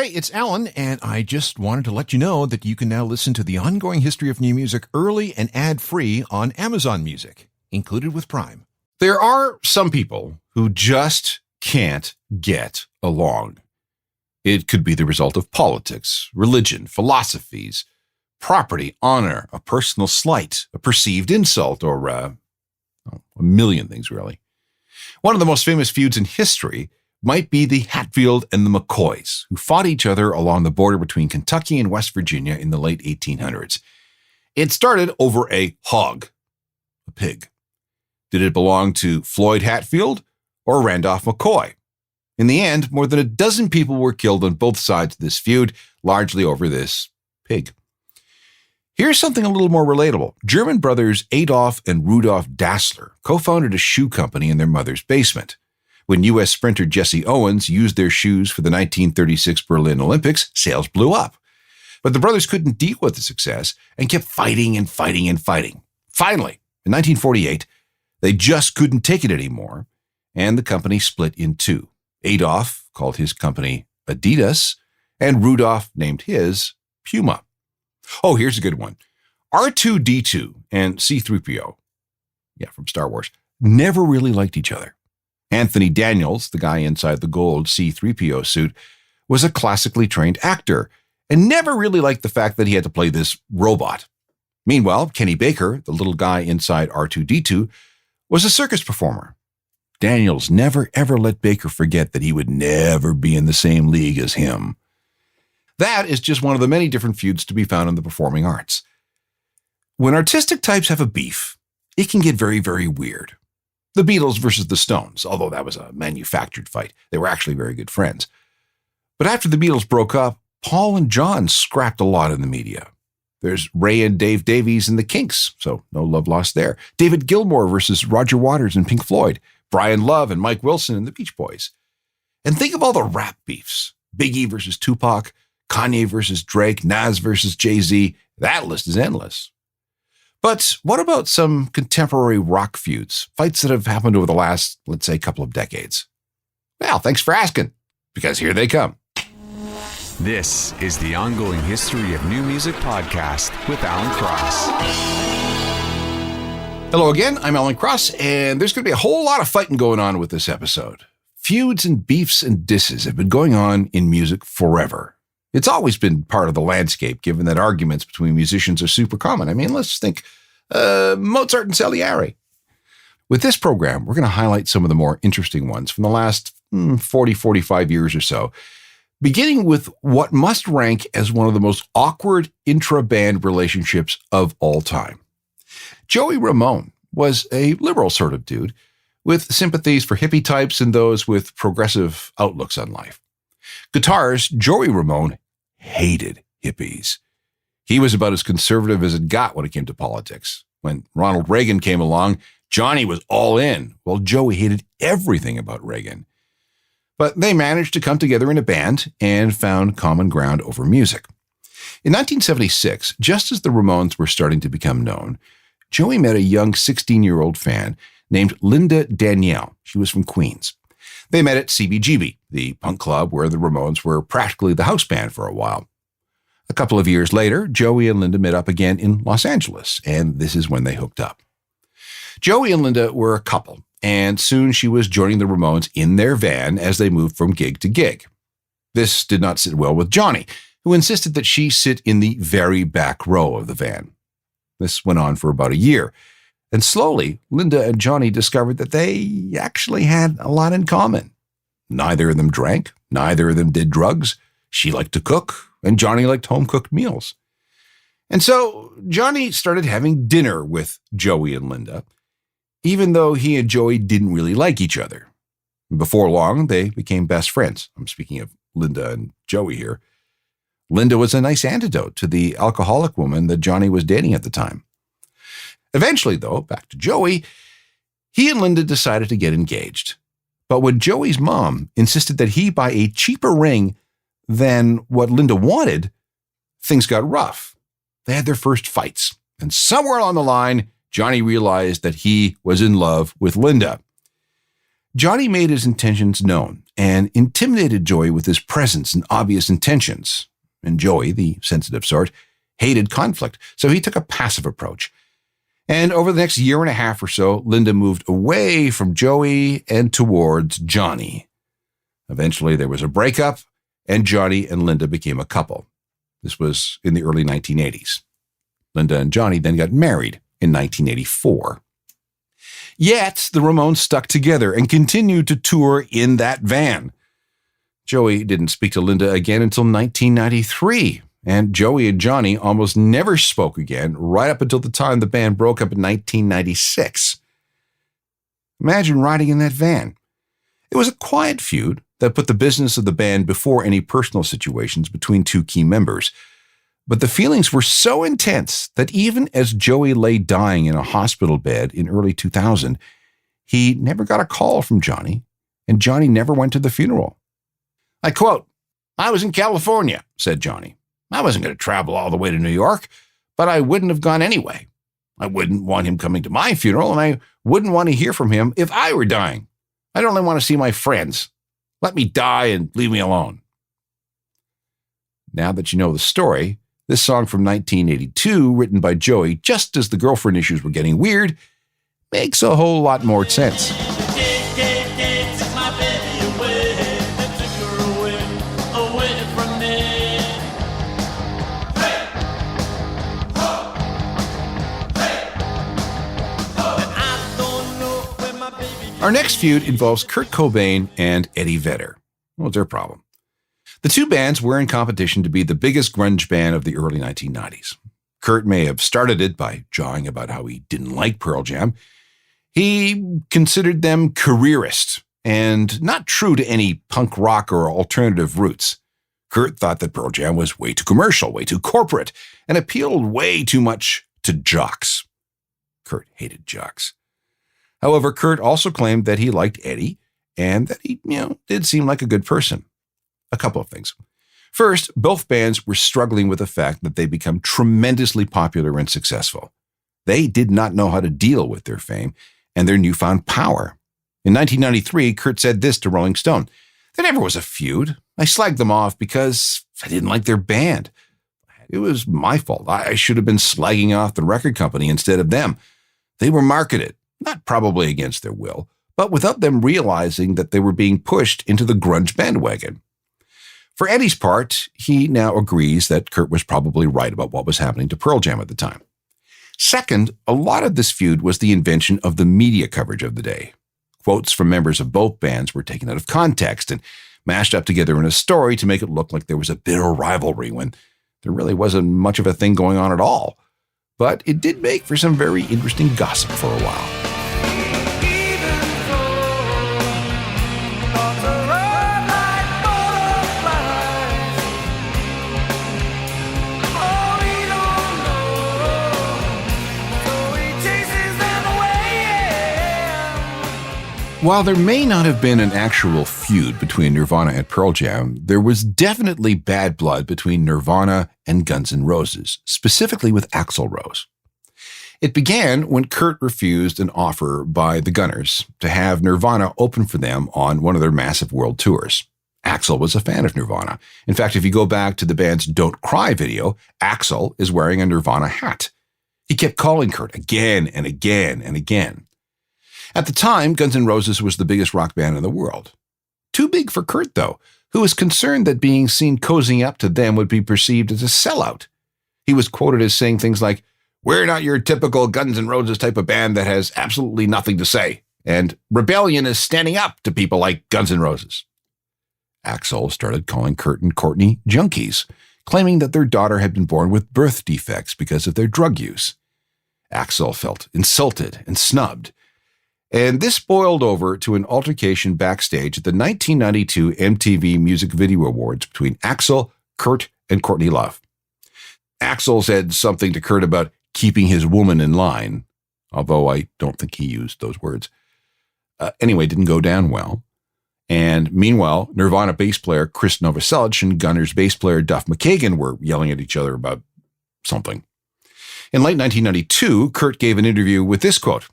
Hey, it's Alan, and I just wanted to let you know that you can now listen to the ongoing history of new music early and ad-free on Amazon Music, included with Prime. There are some people who just can't get along. It could be the result of politics, religion, philosophies, property, honor, a personal slight, a perceived insult, or a million things, really. One of the most famous feuds in history might be the Hatfield and the McCoys, who fought each other along the border between Kentucky and West Virginia in the late 1800s. It started over a hog, a pig. Did it belong to Floyd Hatfield or Randolph McCoy? In the end, more than a dozen people were killed on both sides of this feud, largely over this pig. Here's something a little more relatable. German brothers Adolf and Rudolf Dassler co-founded a shoe company in their mother's basement. When U.S. sprinter Jesse Owens used their shoes for the 1936 Berlin Olympics, sales blew up. But the brothers couldn't deal with the success and kept fighting and fighting and fighting. Finally, in 1948, they just couldn't take it anymore, and the company split in two. Adolf called his company Adidas, and Rudolf named his Puma. Oh, here's a good one. R2-D2 and C-3PO, from Star Wars, never really liked each other. Anthony Daniels, the guy inside the gold C-3PO suit, was a classically trained actor and never really liked the fact that he had to play this robot. Meanwhile, Kenny Baker, the little guy inside R2-D2, was a circus performer. Daniels never ever let Baker forget that he would never be in the same league as him. That is just one of the many different feuds to be found in the performing arts. When artistic types have a beef, it can get very, very weird. The Beatles versus the Stones, although that was a manufactured fight. They were actually very good friends. But after the Beatles broke up, Paul and John scrapped a lot in the media. There's Ray and Dave Davies and the Kinks, so no love lost there. David Gilmour versus Roger Waters and Pink Floyd. Brian Love and Mike Wilson and the Beach Boys. And think of all the rap beefs. Biggie versus Tupac, Kanye versus Drake, Nas versus Jay-Z. That list is endless. But what about some contemporary rock feuds, fights that have happened over the last, let's say, couple of decades? Well, thanks for asking, because here they come. This is the Ongoing History of New Music podcast with Alan Cross. Hello again, I'm Alan Cross, and there's going to be a whole lot of fighting going on with this episode. Feuds and beefs and disses have been going on in music forever. It's always been part of the landscape, given that arguments between musicians are super common. I mean, let's think Mozart and Salieri. With this program, we're going to highlight some of the more interesting ones from the last 40, 45 years or so, beginning with what must rank as one of the most awkward intra-band relationships of all time. Joey Ramone was a liberal sort of dude with sympathies for hippie types and those with progressive outlooks on life. Guitars, Joey Ramone hated hippies. He was about as conservative as it got when it came to politics. When Ronald Reagan came along, Johnny was all in, while Joey hated everything about Reagan. But they managed to come together in a band and found common ground over music. In 1976, just as the Ramones were starting to become known, Joey met a young 16-year-old fan named Linda Danielle. She was from Queens. They met at CBGB, the punk club where the Ramones were practically the house band for a while. A couple of years later, Joey and Linda met up again in Los Angeles, and this is when they hooked up. Joey and Linda were a couple, and soon she was joining the Ramones in their van as they moved from gig to gig. This did not sit well with Johnny, who insisted that she sit in the very back row of the van. This went on for about a year. And slowly, Linda and Johnny discovered that they actually had a lot in common. Neither of them drank. Neither of them did drugs. She liked to cook, and Johnny liked home-cooked meals. And so Johnny started having dinner with Joey and Linda, even though he and Joey didn't really like each other. Before long, they became best friends. I'm speaking of Linda and Joey here. Linda was a nice antidote to the alcoholic woman that Johnny was dating at the time. Eventually, though, back to Joey, he and Linda decided to get engaged. But when Joey's mom insisted that he buy a cheaper ring than what Linda wanted, things got rough. They had their first fights. And somewhere along the line, Johnny realized that he was in love with Linda. Johnny made his intentions known and intimidated Joey with his presence and obvious intentions. And Joey, the sensitive sort, hated conflict, so he took a passive approach. And over the next year and a half or so, Linda moved away from Joey and towards Johnny. Eventually, there was a breakup, and Johnny and Linda became a couple. This was in the early 1980s. Linda and Johnny then got married in 1984. Yet, the Ramones stuck together and continued to tour in that van. Joey didn't speak to Linda again until 1993, and Joey and Johnny almost never spoke again right up until the time the band broke up in 1996. Imagine riding in that van. It was a quiet feud that put the business of the band before any personal situations between two key members. But the feelings were so intense that even as Joey lay dying in a hospital bed in early 2000, he never got a call from Johnny, and Johnny never went to the funeral. I quote, "I was in California," said Johnny. "I wasn't going to travel all the way to New York, but I wouldn't have gone anyway. I wouldn't want him coming to my funeral, and I wouldn't want to hear from him if I were dying. I'd only want to see my friends. Let me die and leave me alone." Now that you know the story, this song from 1982, written by Joey just as the girlfriend issues were getting weird, makes a whole lot more sense. Our next feud involves Kurt Cobain and Eddie Vedder. What's their problem? The two bands were in competition to be the biggest grunge band of the early 1990s. Kurt may have started it by jawing about how he didn't like Pearl Jam. He considered them careerist and not true to any punk rock or alternative roots. Kurt thought that Pearl Jam was way too commercial, way too corporate, and appealed way too much to jocks. Kurt hated jocks. However, Kurt also claimed that he liked Eddie and that he, did seem like a good person. A couple of things. First, both bands were struggling with the fact that they'd become tremendously popular and successful. They did not know how to deal with their fame and their newfound power. In 1993, Kurt said this to Rolling Stone: "There never was a feud. I slagged them off because I didn't like their band. It was my fault. I should have been slagging off the record company instead of them. They were marketed, not probably against their will, but without them realizing that they were being pushed into the grunge bandwagon." For Eddie's part, he now agrees that Kurt was probably right about what was happening to Pearl Jam at the time. Second, a lot of this feud was the invention of the media coverage of the day. Quotes from members of both bands were taken out of context and mashed up together in a story to make it look like there was a bitter rivalry when there really wasn't much of a thing going on at all. But it did make for some very interesting gossip for a while. While there may not have been an actual feud between Nirvana and Pearl Jam, there was definitely bad blood between Nirvana and Guns N' Roses, specifically with Axl Rose. It began when Kurt refused an offer by the Gunners to have Nirvana open for them on one of their massive world tours. Axl was a fan of Nirvana. In fact, if you go back to the band's Don't Cry video, Axl is wearing a Nirvana hat. He kept calling Kurt again and again and again. At the time, Guns N' Roses was the biggest rock band in the world. Too big for Kurt, though, who was concerned that being seen cozying up to them would be perceived as a sellout. He was quoted as saying things like, "We're not your typical Guns N' Roses type of band that has absolutely nothing to say, and rebellion is standing up to people like Guns N' Roses." Axl started calling Kurt and Courtney junkies, claiming that their daughter had been born with birth defects because of their drug use. Axl felt insulted and snubbed. And this boiled over to an altercation backstage at the 1992 MTV Music Video Awards between Axl, Kurt, and Courtney Love. Axl said something to Kurt about keeping his woman in line, although I don't think he used those words. Anyway, it didn't go down well. And meanwhile, Nirvana bass player Chris Novoselic and Gunners bass player Duff McKagan were yelling at each other about something. In late 1992, Kurt gave an interview with this quote: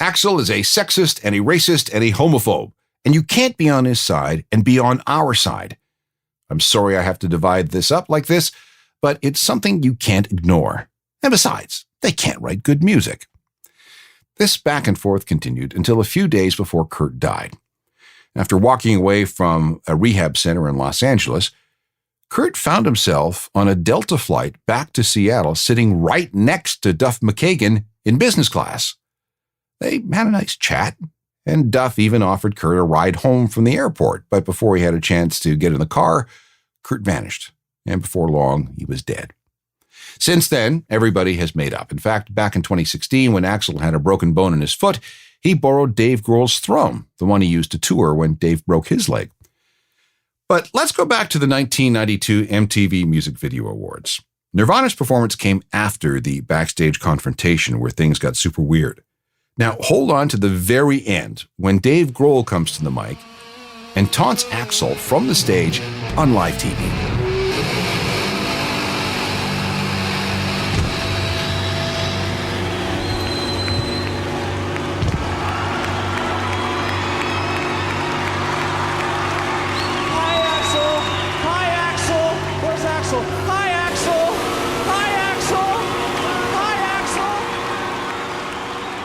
"Axl is a sexist and a racist and a homophobe, and you can't be on his side and be on our side. I'm sorry I have to divide this up like this, but it's something you can't ignore. And besides, they can't write good music. This back and forth continued until a few days before Kurt died. After walking away from a rehab center in Los Angeles, Kurt found himself on a Delta flight back to Seattle, sitting right next to Duff McKagan in business class. They had a nice chat, and Duff even offered Kurt a ride home from the airport, but before he had a chance to get in the car, Kurt vanished, and before long, he was dead. Since then, everybody has made up. In fact, back in 2016, when Axl had a broken bone in his foot, he borrowed Dave Grohl's Throne, the one he used to tour when Dave broke his leg. But let's go back to the 1992 MTV Music Video Awards. Nirvana's performance came after the backstage confrontation where things got super weird. Now, hold on to the very end when Dave Grohl comes to the mic and taunts Axl from the stage on live TV.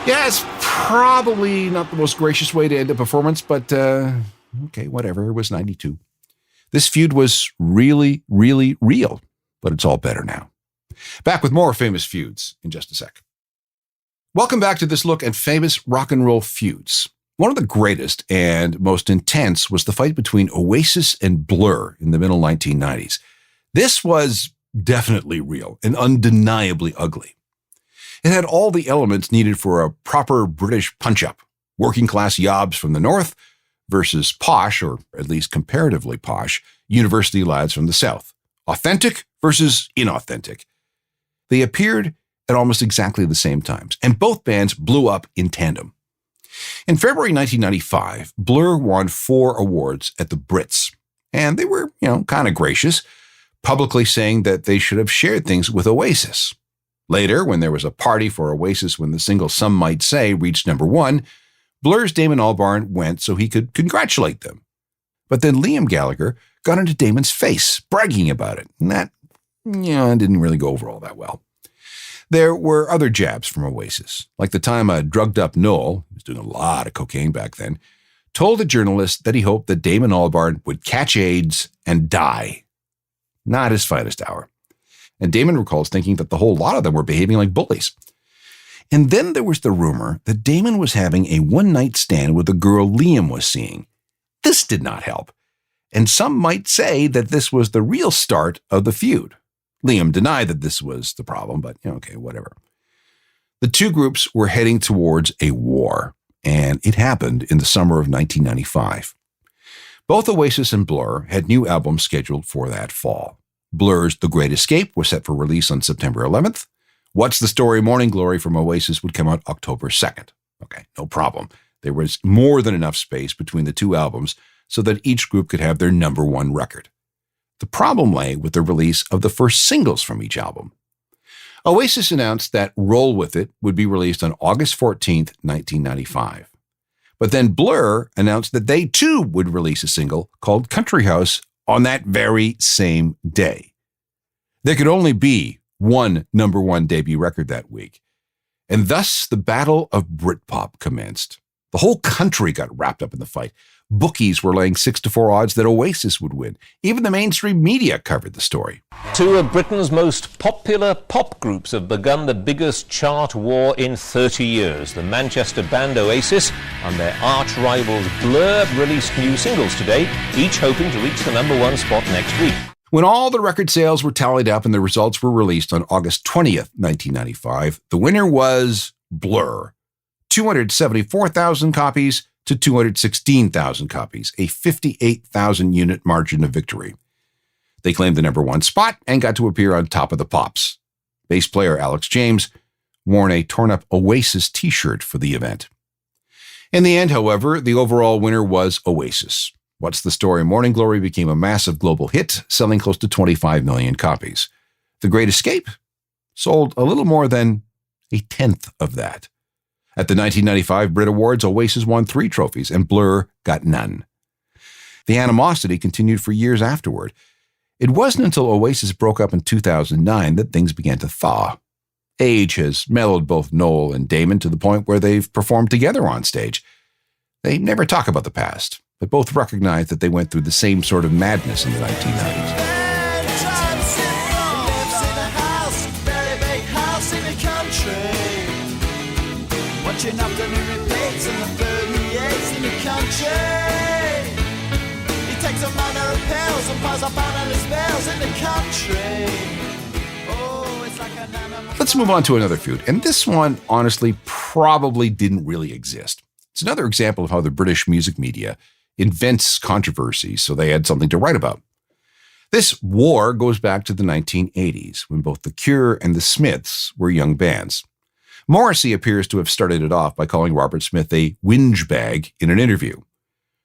Yeah, it's probably not the most gracious way to end a performance, but okay, whatever. It was 92. This feud was really, really real, but it's all better now. Back with more famous feuds in just a sec. Welcome back to this look at famous rock and roll feuds. One of the greatest and most intense was the fight between Oasis and Blur in the middle 1990s. This was definitely real and undeniably ugly. It had all the elements needed for a proper British punch-up. Working-class yobs from the north versus posh, or at least comparatively posh, university lads from the south. Authentic versus inauthentic. They appeared at almost exactly the same times, and both bands blew up in tandem. In February 1995, Blur won 4 awards at the Brits, and they were, kind of gracious, publicly saying that they should have shared things with Oasis. Later, when there was a party for Oasis when the single Some Might Say reached number 1, Blur's Damon Albarn went so he could congratulate them. But then Liam Gallagher got into Damon's face, bragging about it, and that, didn't really go over all that well. There were other jabs from Oasis, like the time a drugged-up Noel, who was doing a lot of cocaine back then, told a journalist that he hoped that Damon Albarn would catch AIDS and die. Not his finest hour. And Damon recalls thinking that the whole lot of them were behaving like bullies. And then there was the rumor that Damon was having a one-night stand with a girl Liam was seeing. This did not help. And some might say that this was the real start of the feud. Liam denied that this was the problem, but okay, whatever. The two groups were heading towards a war, and it happened in the summer of 1995. Both Oasis and Blur had new albums scheduled for that fall. Blur's The Great Escape was set for release on September 11th. What's the Story Morning Glory from Oasis would come out October 2nd. Okay, no problem. There was more than enough space between the two albums so that each group could have their number 1 record. The problem lay with the release of the first singles from each album. Oasis announced that Roll With It would be released on August 14th, 1995. But then Blur announced that they too would release a single called Country House on that very same day. There could only be one number 1 debut record that week, and thus the battle of Britpop commenced. The whole country got wrapped up in the fight. Bookies were laying 6-4 odds that Oasis would win. Even the mainstream media covered the story. Two of Britain's most popular pop groups have begun the biggest chart war in 30 years. The Manchester band Oasis and their arch rivals Blur released new singles today, each hoping to reach the number 1 spot next week. When all the record sales were tallied up and the results were released on August 20th, 1995, the winner was Blur. 274,000 copies to 216,000 copies, a 58,000 unit margin of victory. They claimed the number 1 spot and got to appear on Top of the Pops. Bass player Alex James wore a torn-up Oasis t-shirt for the event. In the end, however, the overall winner was Oasis. What's the Story Morning Glory became a massive global hit, selling close to 25 million copies. The Great Escape sold a little more than a tenth of that. At the 1995 Brit Awards, Oasis won 3 trophies and Blur got none. The animosity continued for years afterward. It wasn't until Oasis broke up in 2009 that things began to thaw. Age has mellowed both Noel and Damon to the point where they've performed together on stage. They never talk about the past, but both recognize that they went through the same sort of madness in the 1990s. Watching afternoon repeats in the 38s in the country. He takes a manner of pills and piles up analyst bills in the country. Oh, it's like an animal. Let's move on to another feud, and this one, honestly, probably didn't really exist. It's another example of how the British music media invents controversies so they had something to write about. This war goes back to the 1980s, when both The Cure and The Smiths were young bands. Morrissey appears to have started it off by calling Robert Smith a whinge bag in an interview.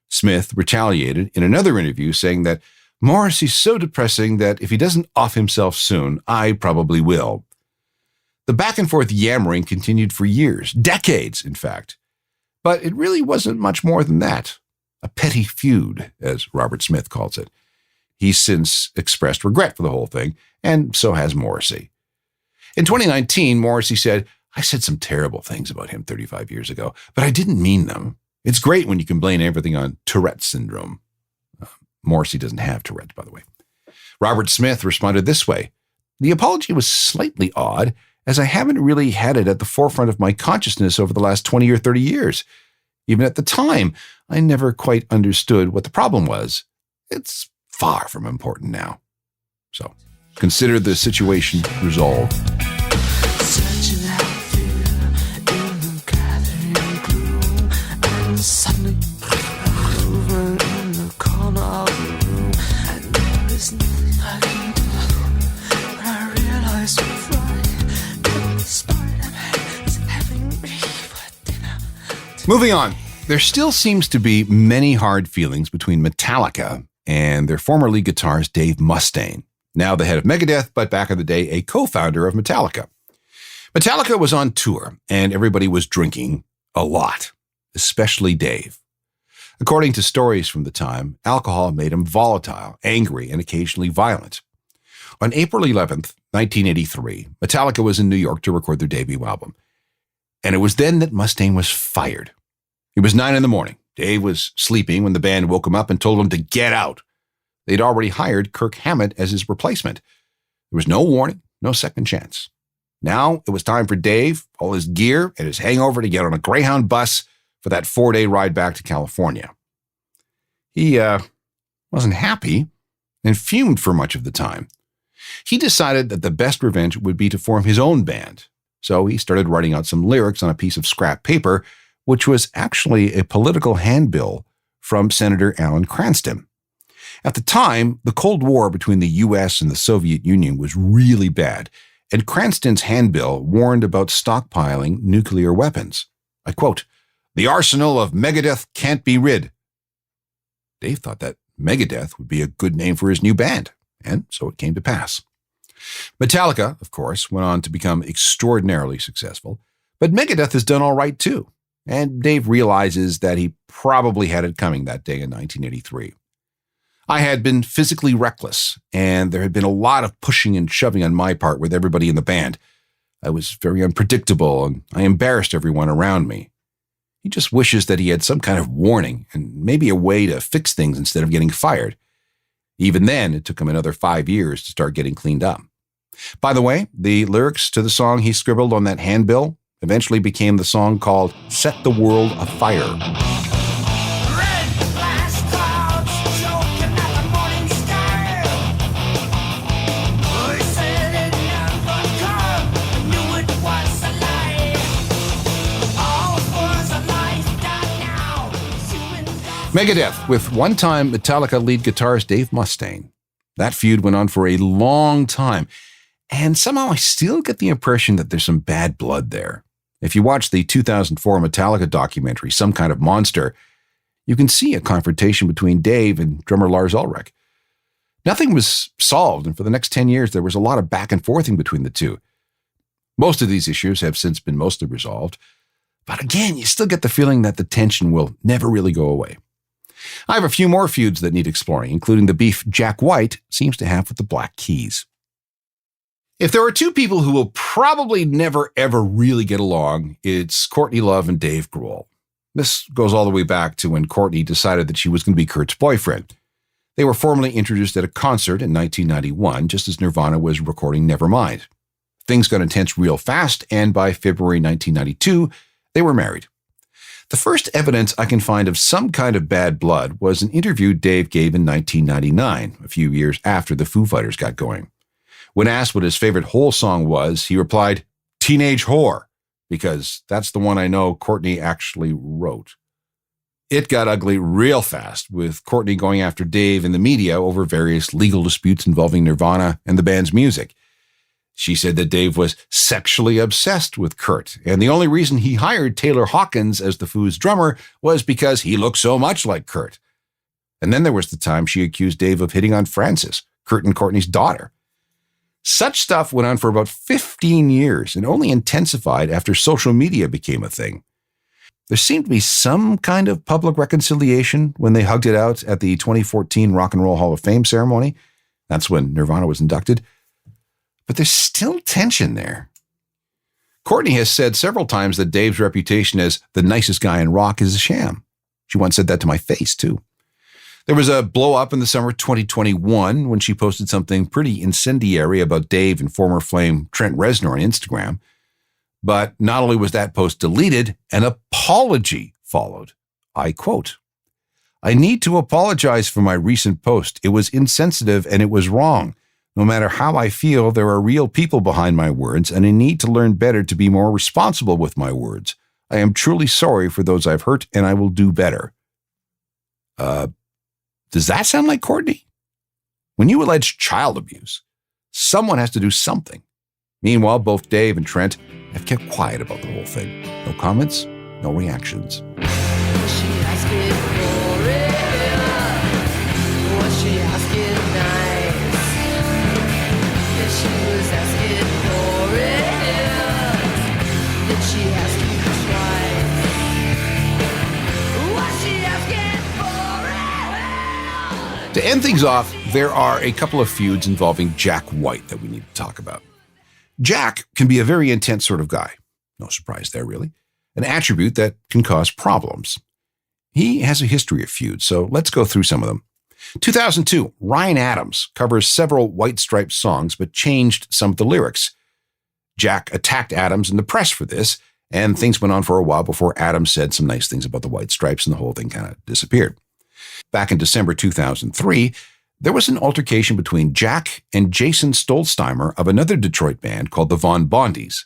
Smith retaliated in another interview saying that Morrissey's so depressing that if he doesn't off himself soon, I probably will. The back and forth yammering continued for years, decades, in fact. But it really wasn't much more than that. A petty feud, as Robert Smith calls it. He's since expressed regret for the whole thing, and so has Morrissey. In 2019, Morrissey said, I said some terrible things about him 35 years ago, but I didn't mean them. It's great when you can blame everything on Tourette's syndrome. Morrissey doesn't have Tourette's, by the way. Robert Smith responded this way. The apology was slightly odd, as I haven't really had it at the forefront of my consciousness over the last 20 or 30 years. Even at the time, I never quite understood what the problem was. It's far from important now. So, consider the situation resolved. Searching out fear in the gathering gloom, and suddenly over in the corner of the room, and there is nothing I can do. But I realize we're right. The Spider-Man is having me for dinner. Moving on, there still seems to be many hard feelings between Metallica and their former lead guitarist Dave Mustaine, now the head of Megadeth, but back in the day a co-founder of Metallica. Metallica was on tour, and everybody was drinking a lot, especially Dave. According to stories from the time, alcohol made him volatile, angry, and occasionally violent. On April 11th, 1983, Metallica was in New York to record their debut album. And it was then that Mustaine was fired. It was 9 a.m. Dave was sleeping when the band woke him up and told him to get out. They'd already hired Kirk Hammett as his replacement. There was no warning, no second chance. Now it was time for Dave, all his gear, and his hangover to get on a Greyhound bus for that 4-day ride back to California. He wasn't happy and fumed for much of the time. He decided that the best revenge would be to form his own band. So he started writing out some lyrics on a piece of scrap paper, which was actually a political handbill from Senator Alan Cranston. At the time, the Cold War between the U.S. and the Soviet Union was really bad, and Cranston's handbill warned about stockpiling nuclear weapons. I quote, "The arsenal of Megadeth can't be rid." Dave thought that Megadeth would be a good name for his new band, and so it came to pass. Metallica, of course, went on to become extraordinarily successful, but Megadeth has done all right too, and Dave realizes that he probably had it coming that day in 1983. I had been physically reckless, and there had been a lot of pushing and shoving on my part with everybody in the band. I was very unpredictable, and I embarrassed everyone around me. He just wishes that he had some kind of warning and maybe a way to fix things instead of getting fired. Even then, it took him another 5 years to start getting cleaned up. By the way, the lyrics to the song he scribbled on that handbill eventually became the song called "Set the World Afire." Megadeth with one-time Metallica lead guitarist Dave Mustaine. That feud went on for a long time, and somehow I still get the impression that there's some bad blood there. If you watch the 2004 Metallica documentary, Some Kind of Monster, you can see a confrontation between Dave and drummer Lars Ulrich. Nothing was solved, and for the next 10 years, there was a lot of back and forthing between the two. Most of these issues have since been mostly resolved, But again, you still get the feeling that the tension will never really go away. I have a few more feuds that need exploring, including the beef Jack White seems to have with the Black Keys. If there are two people who will probably never ever really get along, it's Courtney Love and Dave Grohl. This goes all the way back to when Courtney decided that she was going to be Kurt's boyfriend. They were formally introduced at a concert in 1991, just as Nirvana was recording Nevermind. Things got intense real fast, and by February 1992, they were married. The first evidence I can find of some kind of bad blood was an interview Dave gave in 1999, a few years after the Foo Fighters got going. When asked what his favorite Hole song was, he replied, "Teenage Whore," because that's the one I know Courtney actually wrote. It got ugly real fast, with Courtney going after Dave in the media over various legal disputes involving Nirvana and the band's music. She said that Dave was sexually obsessed with Kurt, and the only reason he hired Taylor Hawkins as the Foo's drummer was because he looked so much like Kurt. And then there was the time she accused Dave of hitting on Frances, Kurt and Courtney's daughter. Such stuff went on for about 15 years and only intensified after social media became a thing. There seemed to be some kind of public reconciliation when they hugged it out at the 2014 Rock and Roll Hall of Fame ceremony. That's when Nirvana was inducted. But there's still tension there. Courtney has said several times that Dave's reputation as the nicest guy in rock is a sham. She once said that to my face, too. There was a blow-up in the summer of 2021 when she posted something pretty incendiary about Dave and former Flame Trent Reznor on Instagram. But not only was that post deleted, an apology followed. I quote, "I need to apologize for my recent post. It was insensitive and it was wrong. No matter how I feel, there are real people behind my words, and I need to learn better to be more responsible with my words. I am truly sorry for those I've hurt, and I will do better." Does that sound like Courtney? When you allege child abuse, someone has to do something. Meanwhile, both Dave and Trent have kept quiet about the whole thing. No comments, no reactions. She asking for it? Was she asking nice? If she was asking for it, did she ask you twice? Was she asking for it? To end things off, there are a couple of feuds involving Jack White that we need to talk about. Jack can be a very intense sort of guy. No surprise there, really. An attribute that can cause problems. He has a history of feuds, so let's go through some of them. 2002, Ryan Adams covers several White Stripes songs but changed some of the lyrics. Jack attacked Adams in the press for this, and things went on for a while before Adams said some nice things about the White Stripes, and the whole thing kind of disappeared. Back in December 2003, there was an altercation between Jack and Jason Stolzheimer of another Detroit band called the Von Bondies.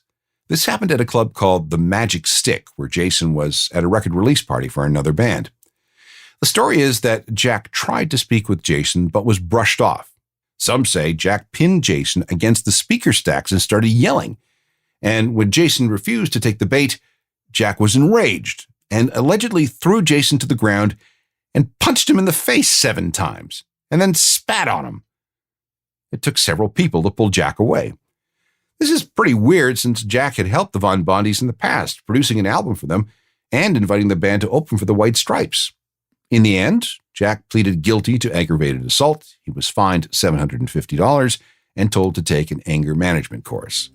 This happened at a club called the Magic Stick, where Jason was at a record release party for another band. The story is that Jack tried to speak with Jason, but was brushed off. Some say Jack pinned Jason against the speaker stacks and started yelling. And when Jason refused to take the bait, Jack was enraged and allegedly threw Jason to the ground and punched him in the face 7 times. And then spat on him. It took several people to pull Jack away. This is pretty weird since Jack had helped the Von Bondies in the past, producing an album for them and inviting the band to open for the White Stripes. In the end, Jack pleaded guilty to aggravated assault. He was fined $750 and told to take an anger management course.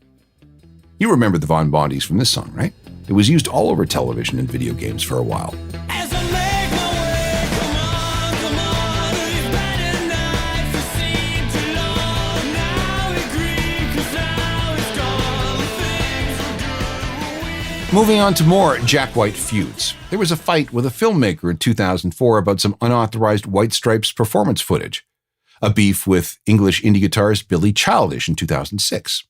You remember the Von Bondies from this song, right? It was used all over television and video games for a while. Moving on to more Jack White feuds. There was a fight with a filmmaker in 2004 about some unauthorized White Stripes performance footage. A beef with English indie guitarist Billy Childish in 2006.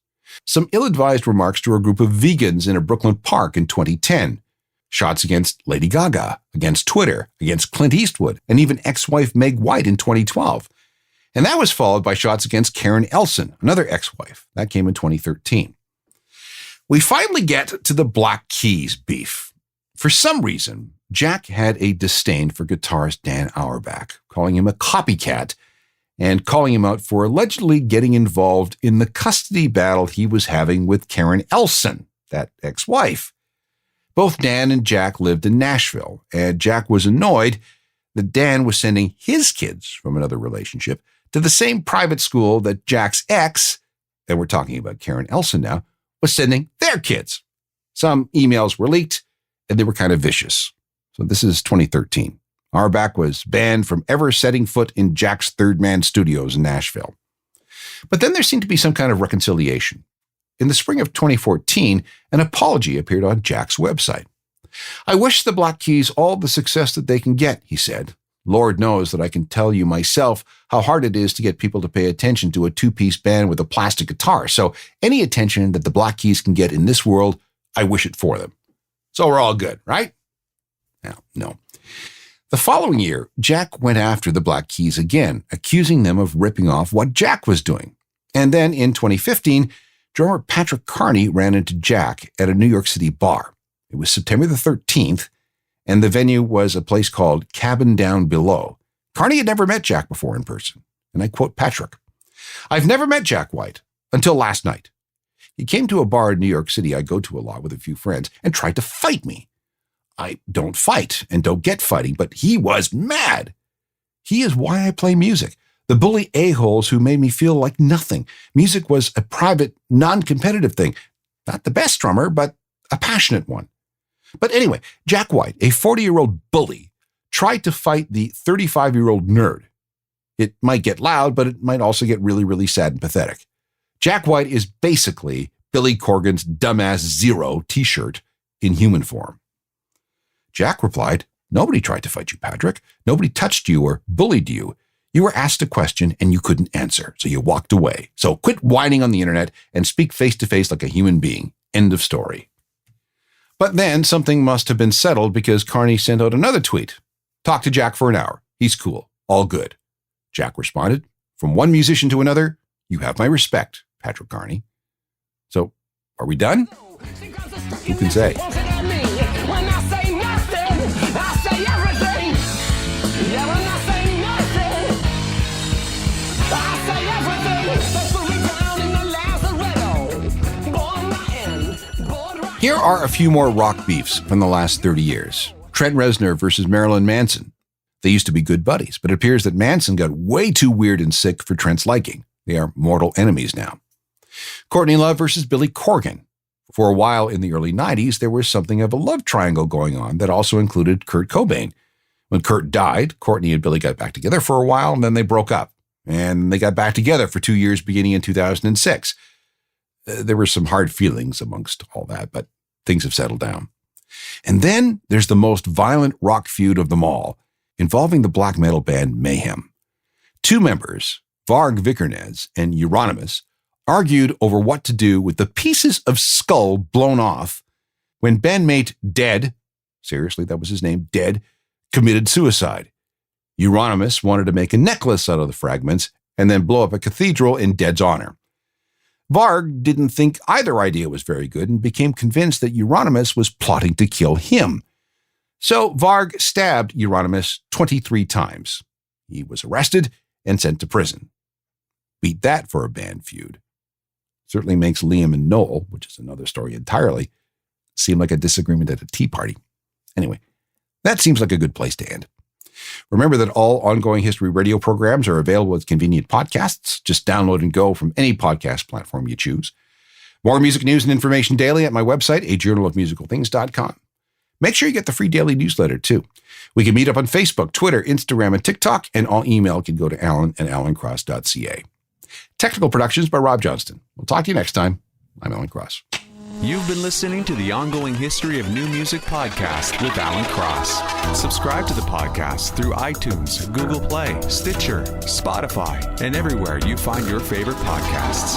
Some ill-advised remarks to a group of vegans in a Brooklyn park in 2010. Shots against Lady Gaga, against Twitter, against Clint Eastwood, and even ex-wife Meg White in 2012. And that was followed by shots against Karen Elson, another ex-wife. That came in 2013. We finally get to the Black Keys beef. For some reason, Jack had a disdain for guitarist Dan Auerbach, calling him a copycat and calling him out for allegedly getting involved in the custody battle he was having with Karen Elson, that ex-wife. Both Dan and Jack lived in Nashville, and Jack was annoyed that Dan was sending his kids from another relationship to the same private school that Jack's ex, and we're talking about Karen Elson now, was sending their kids. Some emails were leaked, and they were kind of vicious. So this is 2013. Auerbach was banned from ever setting foot in Jack's Third Man Studios in Nashville. But then there seemed to be some kind of reconciliation. In the spring of 2014, an apology appeared on Jack's website. "I wish the Black Keys all the success that they can get," he said. "Lord knows that I can tell you myself how hard it is to get people to pay attention to a two-piece band with a plastic guitar. So any attention that the Black Keys can get in this world, I wish it for them." So we're all good, right? No. The following year, Jack went after the Black Keys again, accusing them of ripping off what Jack was doing. And then in 2015, drummer Patrick Carney ran into Jack at a New York City bar. It was September the 13th, and the venue was a place called Cabin Down Below. Carney had never met Jack before in person, and I quote Patrick, "I've never met Jack White until last night. He came to a bar in New York City I go to a lot with a few friends and tried to fight me. I don't fight and don't get fighting, but he was mad. He is why I play music. The bully a-holes who made me feel like nothing. Music was a private, non-competitive thing. Not the best drummer, but a passionate one." But anyway, Jack White, a 40-year-old bully, tried to fight the 35-year-old nerd. It might get loud, but it might also get really, really sad and pathetic. Jack White is basically Billy Corgan's Dumbass Zero t-shirt in human form. Jack replied, "Nobody tried to fight you, Patrick. Nobody touched you or bullied you. You were asked a question and you couldn't answer, so you walked away. So quit whining on the internet and speak face-to-face like a human being. End of story." But then something must have been settled because Carney sent out another tweet. "Talk to Jack for an hour. He's cool. All good." Jack responded, "From one musician to another, you have my respect, Patrick Carney." So, are we done? Who can say? Here are a few more rock beefs from the last 30 years. Trent Reznor versus Marilyn Manson. They used to be good buddies, but it appears that Manson got way too weird and sick for Trent's liking. They are mortal enemies now. Courtney Love versus Billy Corgan. For a while in the early 90s, there was something of a love triangle going on that also included Kurt Cobain. When Kurt died, Courtney and Billy got back together for a while, and then they broke up. And they got back together for 2 years beginning in 2006. There were some hard feelings amongst all that, but things have settled down. And then there's the most violent rock feud of them all, involving the black metal band Mayhem. Two members, Varg Vikernes and Euronymous, argued over what to do with the pieces of skull blown off when bandmate Dead, seriously, that was his name, Dead, committed suicide. Euronymous wanted to make a necklace out of the fragments and then blow up a cathedral in Dead's honor. Varg didn't think either idea was very good and became convinced that Euronymous was plotting to kill him. So Varg stabbed Euronymous 23 times. He was arrested and sent to prison. Beat that for a band feud. Certainly makes Liam and Noel, which is another story entirely, seem like a disagreement at a tea party. Anyway, that seems like a good place to end. Remember that all ongoing history radio programs are available as convenient podcasts. Just download and go from any podcast platform you choose. More music news and information daily at my website, ajournalofmusicalthings.com. Make sure you get the free daily newsletter, too. We can meet up on Facebook, Twitter, Instagram, and TikTok, and all email can go to alan@alancross.ca. Technical productions by Rob Johnston. We'll talk to you next time. I'm Alan Cross. You've been listening to the Ongoing History of New Music podcast with Alan Cross. Subscribe to the podcast through iTunes, Google Play, Stitcher, Spotify, and everywhere you find your favorite podcasts.